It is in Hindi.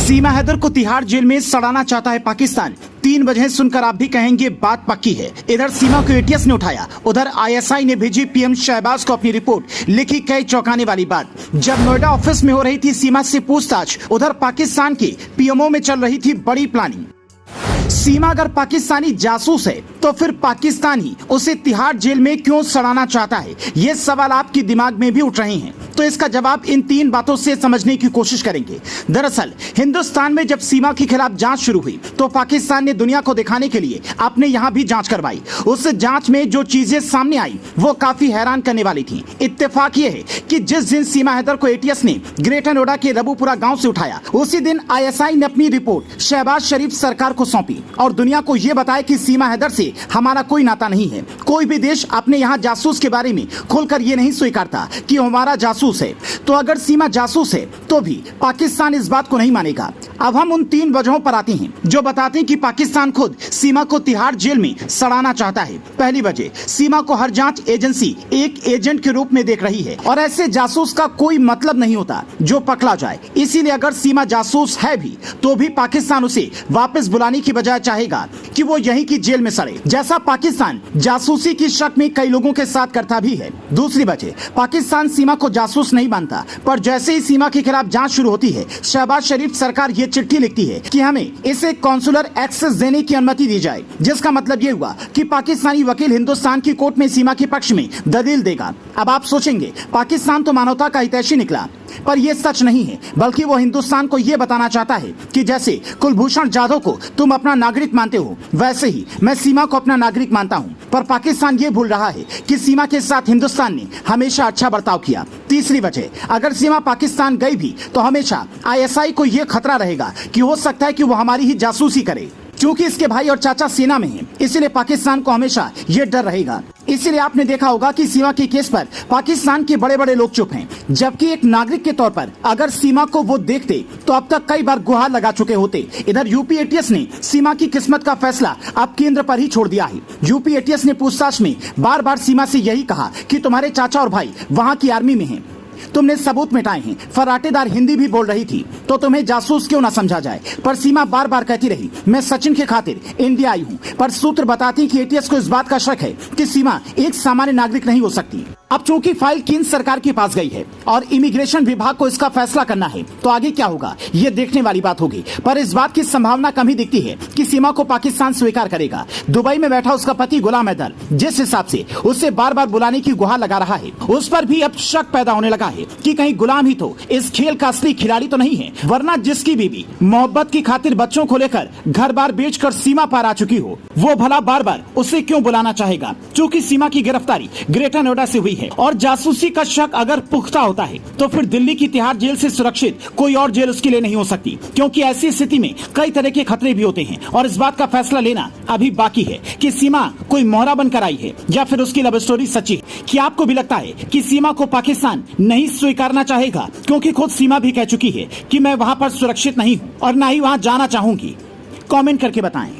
सीमा हैदर को तिहाड़ जेल में सड़ाना चाहता है पाकिस्तान। 3 वजह सुनकर आप भी कहेंगे बात पक्की है। इधर सीमा को एटीएस ने उठाया, उधर आईएसआई ने भेजी पीएम शहबाज को अपनी रिपोर्ट। लिखी कई चौंकाने वाली बात। जब नोएडा ऑफिस में हो रही थी सीमा से पूछताछ, उधर पाकिस्तान के पीएमओ में चल रही थी बड़ी प्लानिंग। सीमा अगर पाकिस्तानी जासूस है तो फिर पाकिस्तान ही उसे तिहाड़ जेल में क्यों सड़ाना चाहता है? ये सवाल आपके दिमाग में भी उठ रहे हैं, तो इसका जवाब इन 3 बातों से समझने की कोशिश करेंगे। दरअसल हिंदुस्तान में जब सीमा के खिलाफ जांच शुरू हुई तो पाकिस्तान ने दुनिया को दिखाने के लिए अपने यहाँ भी जांच करवाई। उस जांच में जो चीजें सामने आई वो काफी हैरान करने वाली थी। इत्तेफाक ये है कि जिस दिन सीमा हैदर को एटीएस ने ग्रेटर नोएडा के रबूपुरा गाँव से उठाया, उसी दिन आईएसआई ने अपनी रिपोर्ट शहबाज शरीफ सरकार को सौंपी और दुनिया को ये बताया कि सीमा हैदर से हमारा कोई नाता नहीं है। कोई भी देश अपने यहाँ जासूस के बारे में खुलकर ये नहीं स्वीकारता कि हमारा जासूस है। तो अगर सीमा जासूस है तो भी पाकिस्तान इस बात को नहीं मानेगा। अब हम उन 3 वजहों पर आते हैं जो बताते हैं कि पाकिस्तान खुद सीमा को तिहाड़ जेल में सड़ाना चाहता है। पहली वजह, सीमा को हर जांच एजेंसी एक एजेंट के रूप में देख रही है और ऐसे जासूस का कोई मतलब नहीं होता जो पकड़ा जाए। इसीलिए अगर सीमा जासूस है भी तो भी पाकिस्तान उसे वापस बुलाने की बजाय चाहेगा कि वो यहीं की जेल में सड़े, जैसा पाकिस्तान जासूसी की शक में कई लोगों के साथ करता भी है। दूसरी वजह, पाकिस्तान सीमा को जासूस नहीं मानता, पर जैसे ही सीमा के खिलाफ जांच शुरू होती है, शहबाज शरीफ सरकार ये चिट्ठी लिखती है कि हमें इसे कॉन्सुलर एक्सेस देने की अनुमति दी जाए, जिसका मतलब ये हुआ कि पाकिस्तानी वकील हिंदुस्तान की कोर्ट में सीमा के पक्ष में दलील देगा। अब आप सोचेंगे पाकिस्तान तो मानवता का हितैषी निकला, पर यह सच नहीं है, बल्कि वो हिंदुस्तान को यह बताना चाहता है कि जैसे कुलभूषण जाधव को तुम अपना नागरिक मानते हो, वैसे ही मैं सीमा को अपना नागरिक मानता हूं। पर पाकिस्तान ये भूल रहा है कि सीमा के साथ हिंदुस्तान ने हमेशा अच्छा बर्ताव किया। तीसरी वजह, अगर सीमा पाकिस्तान गई भी तो हमेशा आईएसआई को यह खतरा रहेगा कि हो सकता है कि वो हमारी ही जासूसी करे। क्योंकि इसके भाई और चाचा सेना में हैं, इसलिए पाकिस्तान को हमेशा ये डर रहेगा। इसीलिए आपने देखा होगा कि सीमा के केस पर पाकिस्तान के बड़े बड़े लोग चुप हैं, जबकि एक नागरिक के तौर पर अगर सीमा को वो देखते तो अब तक कई बार गुहार लगा चुके होते। इधर यूपी एटीएस ने सीमा की किस्मत का फैसला अब केंद्र पर ही छोड़ दिया है। यूपी एटीएस ने पूछताछ में बार बार सीमा से यही कहा कि तुम्हारे चाचा और भाई वहाँ की आर्मी में हैं, तुमने सबूत मिटाए हैं। फराटेदार हिंदी भी बोल रही थी, तो तुम्हें जासूस क्यों ना समझा जाए। पर सीमा बार बार कहती रही, मैं सचिन के खातिर इंडिया आई हूँ। पर सूत्र बताती हैं कि एटीएस को इस बात का शक है कि सीमा एक सामान्य नागरिक नहीं हो सकती। अब चूंकि फाइल केंद्र सरकार के पास गई है और इमिग्रेशन विभाग को इसका फैसला करना है, तो आगे क्या होगा ये देखने वाली बात होगी। पर इस बात की संभावना कम ही दिखती है कि सीमा को पाकिस्तान स्वीकार करेगा। दुबई में बैठा उसका पति गुलाम हैदर जिस हिसाब से उससे बार बार बुलाने की गुहार लगा रहा है, उस पर भी अब शक पैदा होने लगा है कि कहीं गुलाम ही तो इस खेल का असली खिलाड़ी तो नहीं है। वरना जिसकी बीवी मोहब्बत की खातिर बच्चों को लेकर घर बार बेचकर सीमा पार आ चुकी हो, वो भला बार बार उसे क्यों बुलाना चाहेगा? चूँकि सीमा की गिरफ्तारी ग्रेटर नोएडा से हुई है और जासूसी का शक अगर पुख्ता होता है तो फिर दिल्ली की तिहाड़ जेल से सुरक्षित कोई और जेल उसके लिए नहीं हो सकती, क्योंकि ऐसी स्थिति में कई तरह के खतरे भी होते हैं। और इस बात का फैसला लेना अभी बाकी है कि सीमा कोई मोहरा बनकर आई है या फिर उसकी लव स्टोरी सच्ची है। क्या आपको भी लगता है कि सीमा को पाकिस्तान नहीं स्वीकारना चाहेगा? क्योंकि खुद सीमा भी कह चुकी है कि मैं वहाँ पर सुरक्षित नहीं हूँ और न ही वहाँ जाना चाहूंगी। कमेंट करके बताएं।